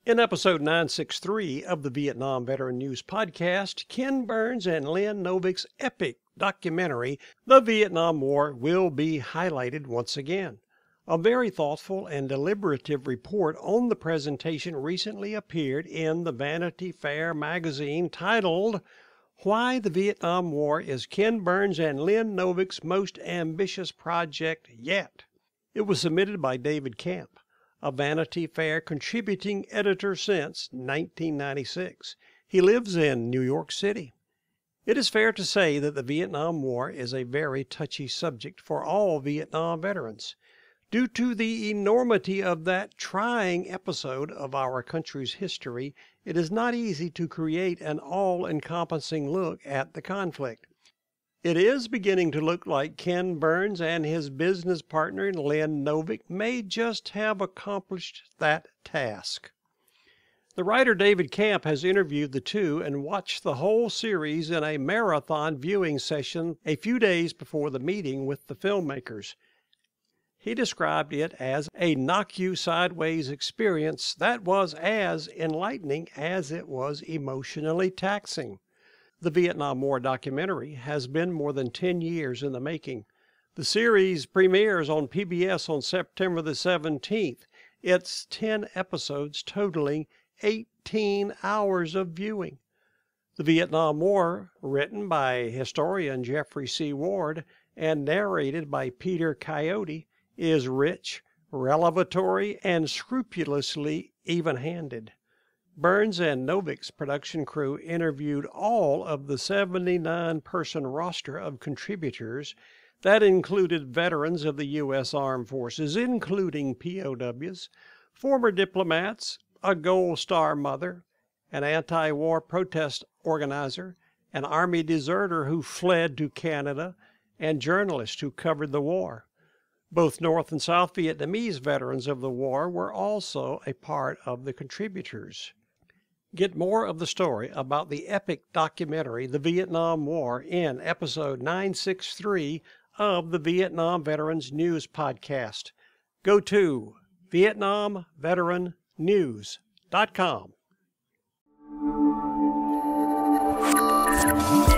In episode 963 of the Vietnam Veteran News Podcast, Ken Burns and Lynn Novick's epic documentary, The Vietnam War, will be highlighted once again. A very thoughtful and deliberative report on the presentation recently appeared in the Vanity Fair magazine titled, Why the Vietnam War is Ken Burns and Lynn Novick's Most Ambitious Project Yet. It was submitted by David Camp, a Vanity Fair contributing editor since 1996. He lives in New York City. It is fair to say that the Vietnam War is a very touchy subject for all Vietnam veterans. Due to the enormity of that trying episode of our country's history, it is not easy to create an all-encompassing look at the conflict. It is beginning to look like Ken Burns and his business partner Lynn Novick may just have accomplished that task. The writer David Camp has interviewed the two and watched the whole series in a marathon viewing session a few days before the meeting with the filmmakers. He described it as a knock-you-sideways experience that was as enlightening as it was emotionally taxing. The Vietnam War documentary has been more than 10 years in the making. The series premieres on PBS on September the 17th. It's 10 episodes totaling 18 hours of viewing. The Vietnam War, written by historian Jeffrey C. Ward and narrated by Peter Coyote, is rich, revelatory, and scrupulously even-handed. Burns and Novick's production crew interviewed all of the 79-person roster of contributors that included veterans of the U.S. Armed Forces, including POWs, former diplomats, a Gold Star mother, an anti-war protest organizer, an Army deserter who fled to Canada, and journalists who covered the war. Both North and South Vietnamese veterans of the war were also a part of the contributors. Get more of the story about the epic documentary, The Vietnam War, in episode 963 of the Vietnam Veterans News Podcast. Go to VietnamVeteranNews.com.